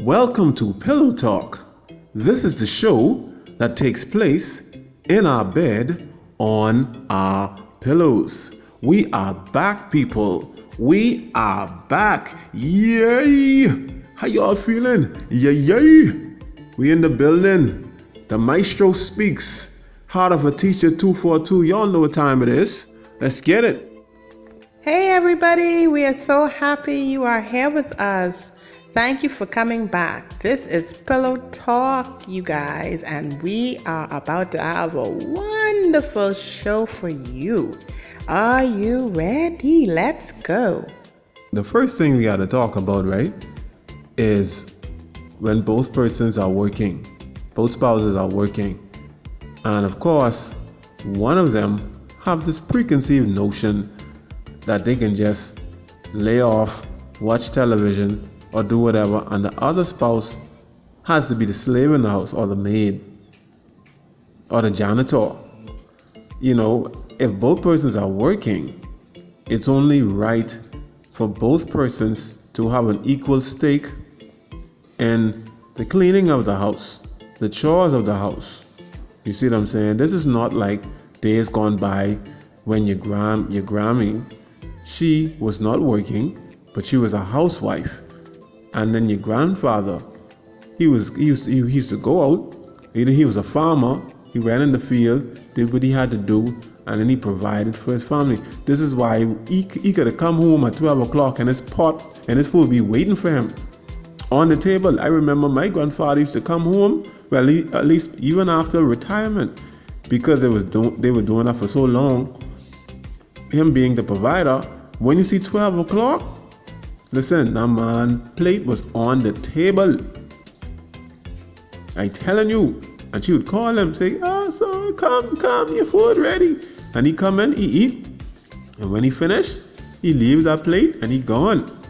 Welcome to Pillow Talk. This is the show that takes place in our bed on our pillows. We are back, people. We are back. Yay! How y'all feeling? Yay! We in the building. The Maestro speaks. Heart of a Teacher 242. Y'all know what time it is. Let's get it. Hey everybody, we are so happy you are here with us. Thank you for coming back. This is Pillow Talk, you guys, and we are about to have a wonderful show for you. Are you ready? Let's go. The first thing we got to talk about, right, is when both persons are working, both spouses are working, and of course, one of them have this preconceived notion that they can just lay off, watch television, or do whatever, and the other spouse has to be the slave in the house, or the maid, or the janitor. You know, if both persons are working, it's only right for both persons to have an equal stake in the cleaning of the house, the chores of the house. You see what I'm saying? This is not like days gone by when your Grammy, she was not working, but she was a housewife. And then your grandfather, he used to go out. Either he was a farmer, he ran in the field, did what he had to do, and then he provided for his family. This is why he could have come home at 12 o'clock and his pot and his food would be waiting for him on the table. I remember my grandfather used to come home, well, at least even after retirement, because they were doing that for so long. Him being the provider, when you see 12 o'clock, listen, that man plate was on the table. I telling you. And she would call him, say, son, come, your food ready. And he come in, he eat. And when he finish, he leaves that plate and he gone.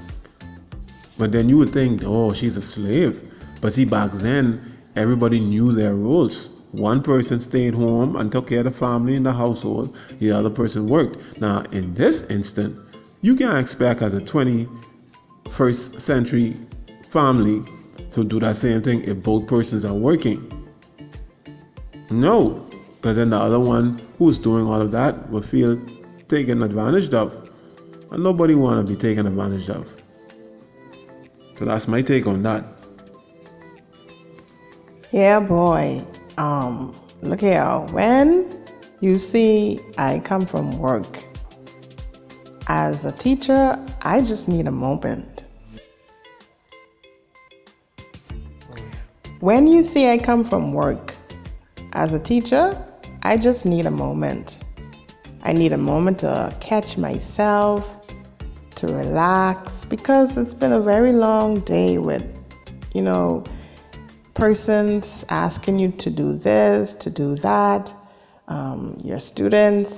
But then you would think, oh, she's a slave. But see, back then, everybody knew their roles. One person stayed home and took care of the family in the household. The other person worked. Now, in this instant, you can't expect as a 21st century family to do that same thing if both persons are working. No, because then the other one who's doing all of that will feel taken advantage of. And nobody want to be taken advantage of. So that's my take on that. Yeah, boy. Look here. When you see I come from work, as a teacher, I just need a moment. When you see I come from work, as a teacher, I just need a moment. I need a moment to catch myself, to relax, because it's been a very long day with, persons asking you to do this, to do that, your students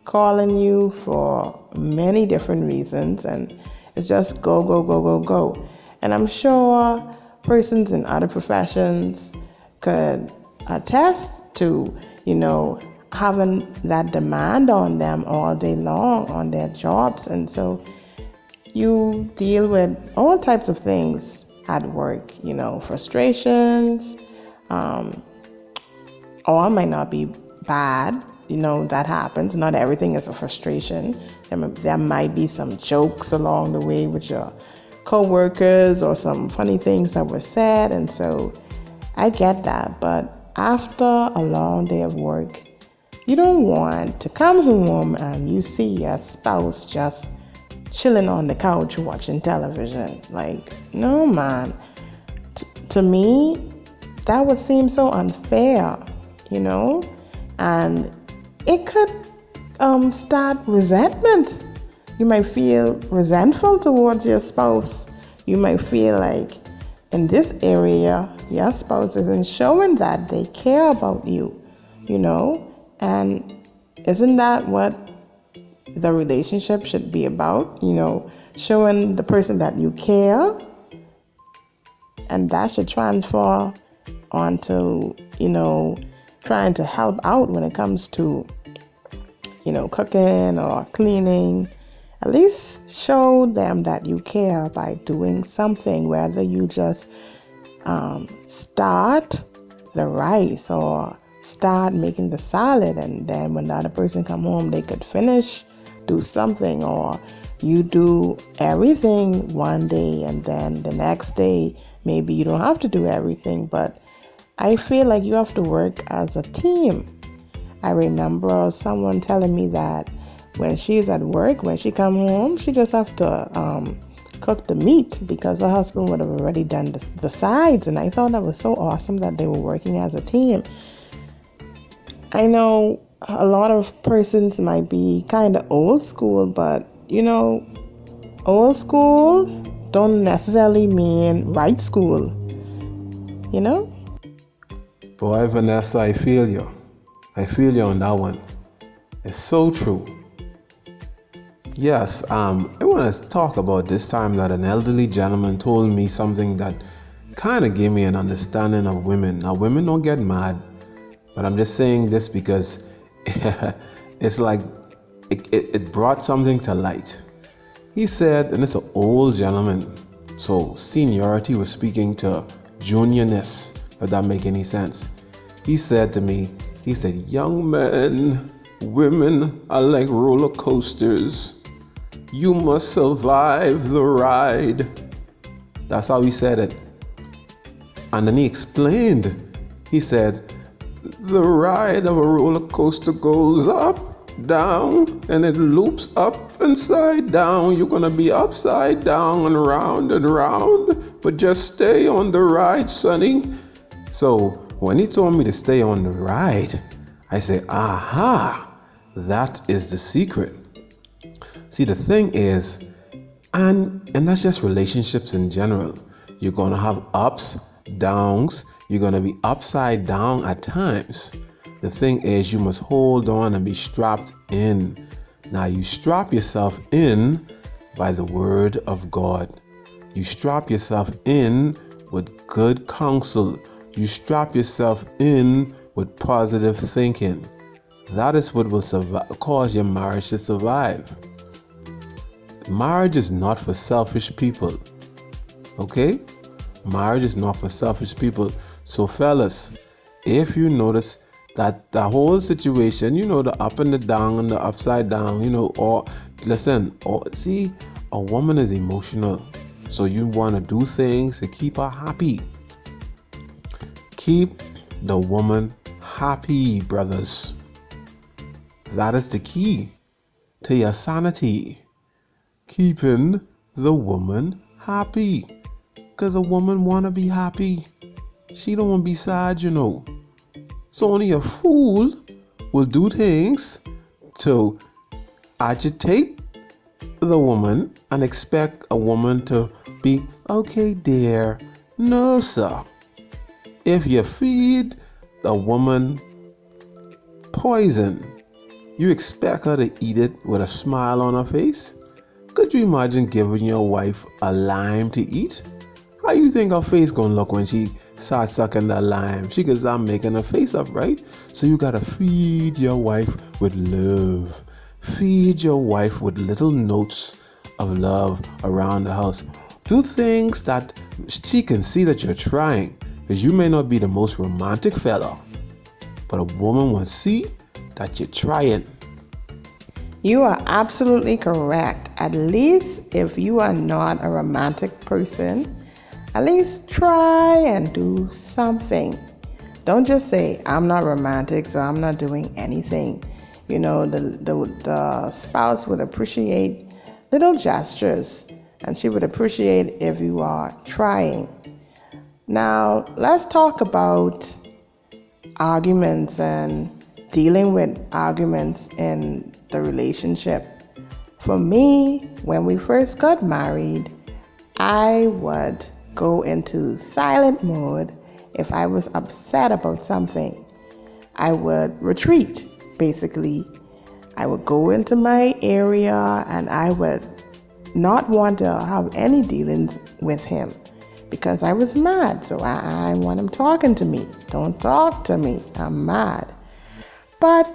calling you for many different reasons, and it's just go. And I'm sure persons in other professions could attest to, having that demand on them all day long on their jobs. And so you deal with all types of things at work, frustrations, all might not be bad. That happens. Not everything is a frustration. There might be some jokes along the way with your co-workers or some funny things that were said. And so I get that. But after a long day of work, you don't want to come home and you see your spouse just chilling on the couch watching television. Like, no, man. To me, that would seem so unfair, and it could start resentment. You might feel resentful towards your spouse. You might feel like in this area, your spouse isn't showing that they care about you, and isn't that what the relationship should be about? Showing the person that you care, and that should transfer onto, trying to help out when it comes to, cooking or cleaning. At least show them that you care by doing something, whether you just start the rice or start making the salad, and then when the other person come home they could finish, do something, or you do everything one day and then the next day maybe you don't have to do everything. But I feel like you have to work as a team. I remember someone telling me that when she's at work, when she come home, she just have to cook the meat because her husband would have already done the sides. And I thought that was so awesome that they were working as a team. I know a lot of persons might be kind of old school, but old school don't necessarily mean right school, Boy, Vanessa, I feel you. I feel you on that one. It's so true. Yes, I want to talk about this time that an elderly gentleman told me something that kind of gave me an understanding of women. Now, women don't get mad, but I'm just saying this because it's like it brought something to light. He said, and it's an old gentleman, so seniority was speaking to juniorness, if that make any sense. He said to me, young men, women are like roller coasters. You must survive the ride. That's how he said it. And then he explained. He said, the ride of a roller coaster goes up, down, and it loops up and side down. You're gonna be upside down and round, but just stay on the ride, sonny. So when he told me to stay on the ride, I said, aha, that is the secret. See, the thing is, and that's just relationships in general. You're gonna have ups, downs. You're gonna be upside down at times. The thing is, you must hold on and be strapped in. Now, you strap yourself in by the word of God. You strap yourself in with good counsel. You strap yourself in with positive thinking. That is what will cause your marriage to survive. Marriage is not for selfish people. Okay? Marriage is not for selfish people. So fellas, if you notice that the whole situation, the up and the down and the upside down, or see, a woman is emotional. So you want to do things to keep her happy. Keep the woman happy, brothers. That is the key to your sanity. Keeping the woman happy. Because a woman want to be happy. She don't want to be sad, So only a fool will do things to agitate the woman and expect a woman to be, okay, dear. No, sir. If you feed the woman poison, you expect her to eat it with a smile on her face? Could you imagine giving your wife a lime to eat? How you think her face gonna look when she starts sucking that lime? She could start making her face up, right? So you gotta feed your wife with love. Feed your wife with little notes of love around the house. Do things that she can see that you're trying. Because you may not be the most romantic fella, but a woman will see that you're trying. You are absolutely correct. At least if you are not a romantic person, at least try and do something. Don't just say, I'm not romantic, so I'm not doing anything. The spouse would appreciate little gestures, and she would appreciate if you are trying. Now, let's talk about arguments and dealing with arguments in the relationship. For me, when we first got married, I would go into silent mode if I was upset about something. I would retreat, basically. I would go into my area and I would not want to have any dealings with him because I was mad. So I want him talking to me. Don't talk to me. I'm mad. But,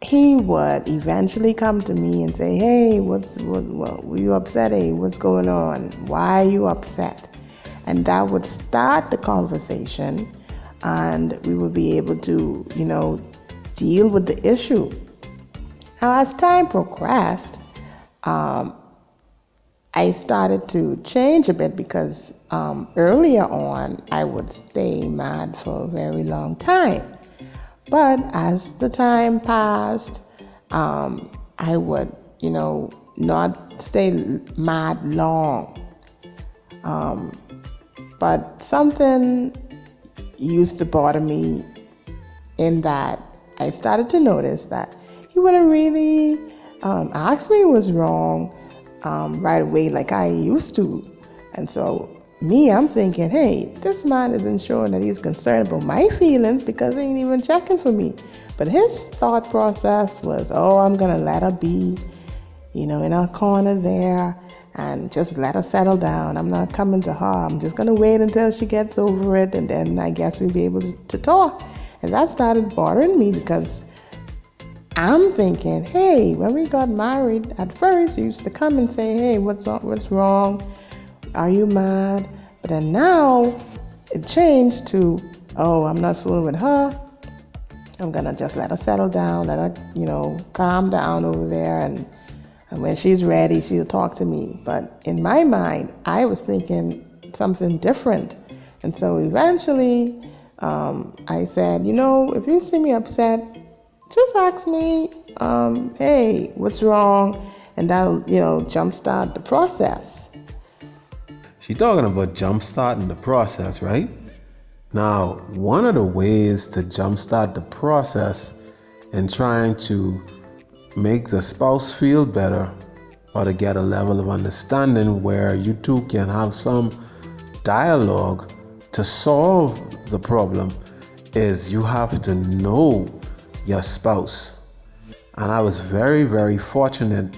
he would eventually come to me and say, hey, what were you upset? Hey, what's going on? Why are you upset? and that would start the conversation, and we would be able to, deal with the issue. Now, as time progressed, I started to change a bit because earlier on I would stay mad for a very long time. But as the time passed, I would, not stay mad long. But something used to bother me in that I started to notice that he wouldn't really ask me what's wrong right away like I used to. And so I'm thinking, hey, this man isn't showing that he's concerned about my feelings because he ain't even checking for me. But his thought process was, oh, I'm going to let her be, in a corner there and just let her settle down. I'm not coming to her. I'm just going to wait until she gets over it, and then I guess we'll be able to talk. And that started bothering me because I'm thinking, hey, when we got married, at first you used to come and say, hey, what's wrong? Are you mad? But then now it changed to, oh, I'm not fooling with her. I'm going to just let her settle down, let her, calm down over there, and when she's ready, she'll talk to me. But in my mind, I was thinking something different. And so eventually, I said, if you see me upset, just ask me, hey, what's wrong? And that'll, jumpstart the process. She's talking about jumpstarting the process, right? Now, one of the ways to jumpstart the process in trying to make the spouse feel better, or to get a level of understanding where you two can have some dialogue to solve the problem, is you have to know your spouse. And I was very, very fortunate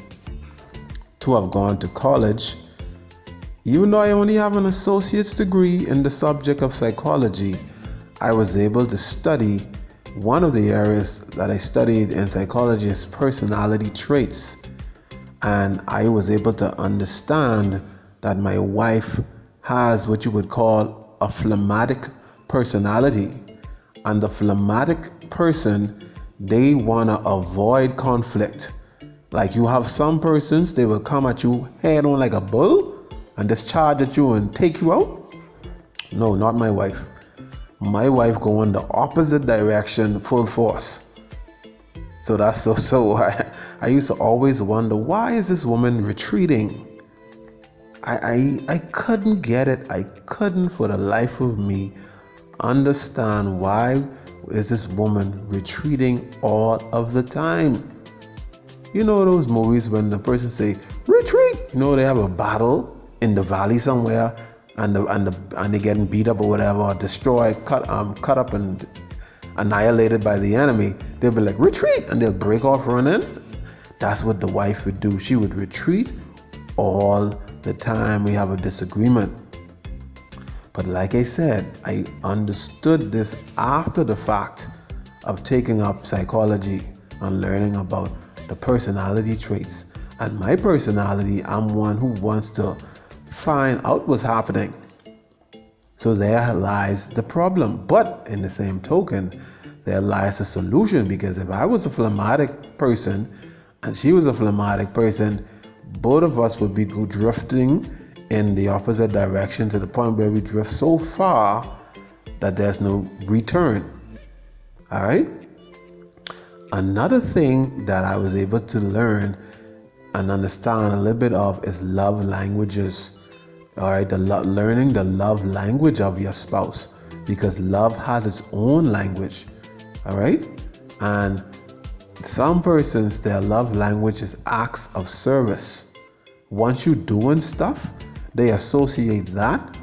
to have gone to college. Even though I only have an associate's degree in the subject of psychology, I was able to study. One of the areas that I studied in psychology is personality traits. And I was able to understand that my wife has what you would call a phlegmatic personality. And the phlegmatic person, they want to avoid conflict. Like, you have some persons, they will come at you head on like a bull and just charge at you and take you out. No, not my wife. My wife go in the opposite direction, full force. So that's so I used to always wonder, why is this woman retreating? I couldn't get it. I couldn't for the life of me understand why is this woman retreating all of the time. You know those movies when the person say retreat, they have a battle in the valley somewhere, and they're getting beat up or whatever, or destroyed, cut up and annihilated by the enemy. They'll be like, retreat, and they'll break off running. That's what the wife would do. She would retreat all the time we have a disagreement. But like I said, I understood this after the fact of taking up psychology and learning about the personality traits. And my personality, I'm one who wants to find out what's happening. So there lies the problem. But in the same token, there lies the solution, because if I was a phlegmatic person and she was a phlegmatic person, both of us would be drifting in the opposite direction to the point where we drift so far that there's no return. All right? Another thing that I was able to learn and understand a little bit of is love languages. All right, learning the love language of your spouse, because love has its own language. All right, and some persons, their love language is acts of service. Once you doing stuff, they associate that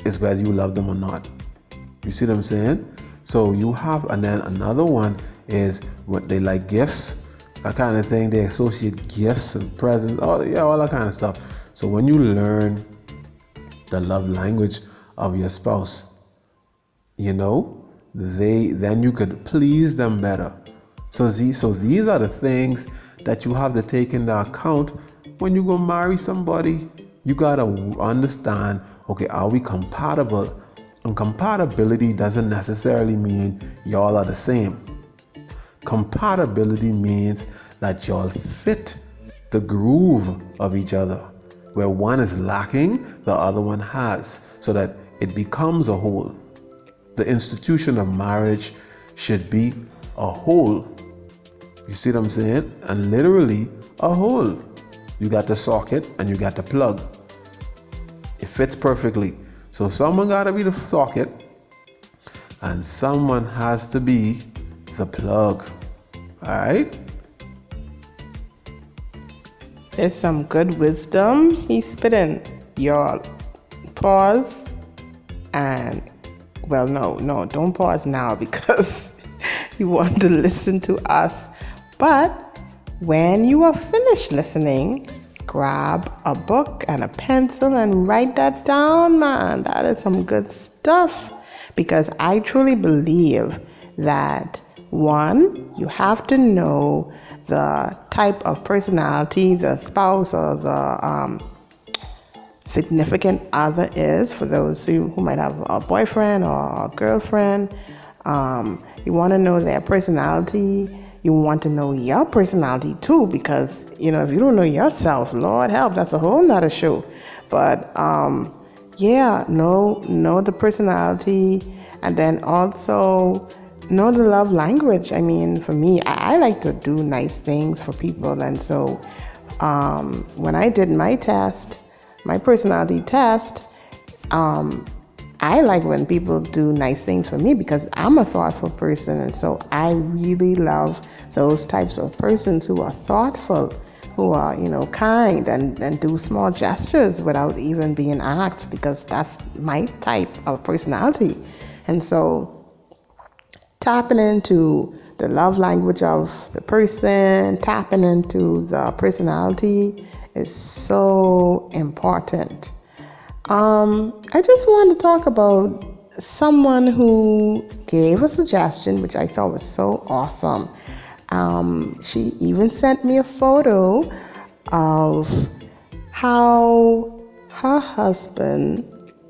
is whether you love them or not. You see what I'm saying? So you have, and then another one is what they like, gifts, that kind of thing. They associate gifts and presents, all that kind of stuff. So when you learn the love language of your spouse, then you could please them better. So these are the things that you have to take into account when you go marry somebody. You gotta understand okay, are we compatible? And compatibility doesn't necessarily mean y'all are the same. Compatibility means that y'all fit the groove of each other. Where one is lacking, the other one has, so that it becomes a whole. The institution of marriage should be a whole. You see what I'm saying? And literally a hole. You got the socket and you got the plug. It fits perfectly. So someone got to be the socket and someone has to be the plug. Alright? There's some good wisdom he's spitting. Y'all pause and, well, no, don't pause now because you want to listen to us. But when you are finished listening, grab a book and a pencil and write that down, man. That is some good stuff. Because I truly believe that, one, you have to know the type of personality the spouse or the significant other is, for those who might have a boyfriend or a girlfriend. You want to know their personality. You want to know your personality too, because if you don't know yourself, Lord help, that's a whole nother show. But know the personality, and then also know the love language. I mean, for me, I like to do nice things for people, and so when I did my personality test, I like when people do nice things for me because I'm a thoughtful person, and so I really love those types of persons who are thoughtful, who are, kind and do small gestures without even being asked, because that's my type of personality. And so tapping into the love language of the person, tapping into the personality is so important. I just wanted to talk about someone who gave a suggestion, which I thought was so awesome. She even sent me a photo of how her husband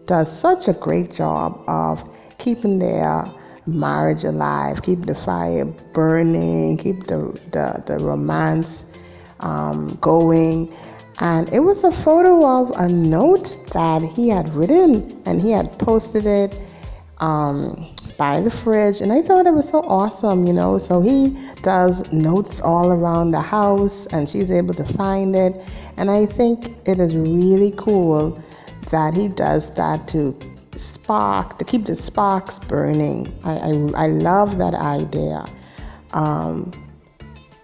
does such a great job of keeping their marriage alive, keep the fire burning, keep the romance going. And it was a photo of a note that he had written, and he had posted it by the fridge, and I thought it was so awesome. So he does notes all around the house, and she's able to find it, and I think it is really cool that he does that to keep the sparks burning. I love that idea.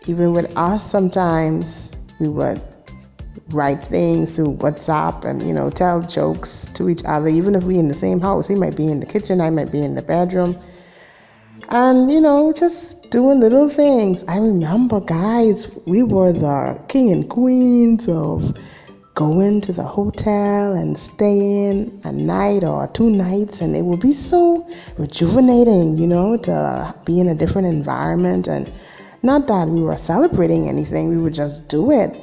Even with us, sometimes we would write things through WhatsApp and tell jokes to each other, even if we're in the same house. He might be in the kitchen, I might be in the bedroom, and just doing little things. I remember, guys, we were the king and queens of going to the hotel and staying a night or 2 nights, and it would be so rejuvenating, to be in a different environment. And not that we were celebrating anything, we would just do it,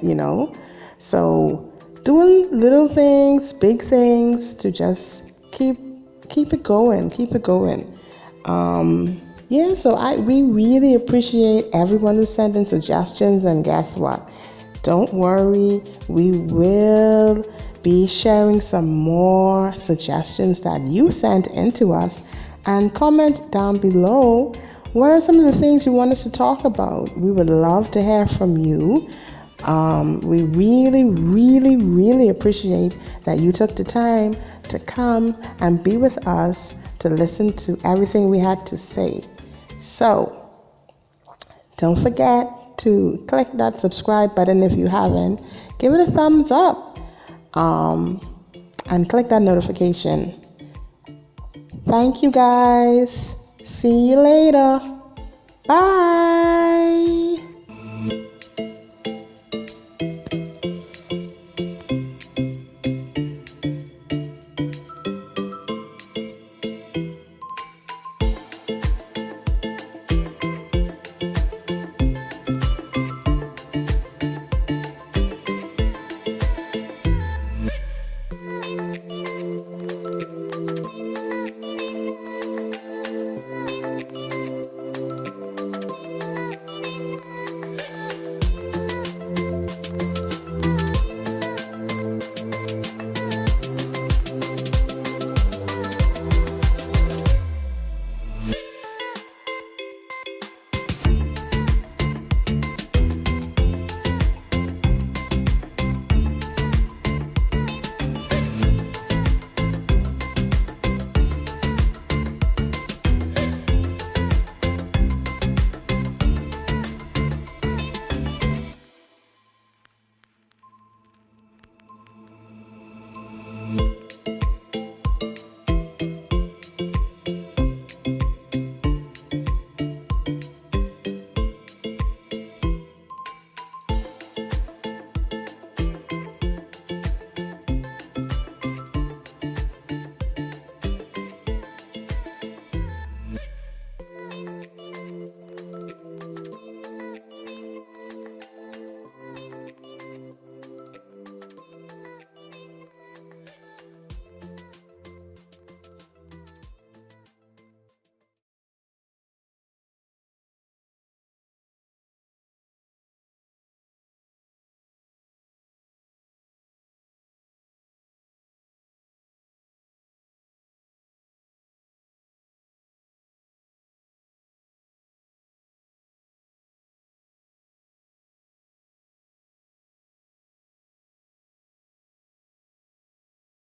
So doing little things, big things, to just keep it going. So we really appreciate everyone who sent in suggestions, and guess what? Don't worry, we will be sharing some more suggestions that you sent into us, and comment down below what are some of the things you want us to talk about. We would love to hear from you. We really, really, really appreciate that you took the time to come and be with us to listen to everything we had to say. So, don't forget to click that subscribe button if you haven't. Give it a thumbs up, and click that notification. Thank you, guys. See you later. Bye.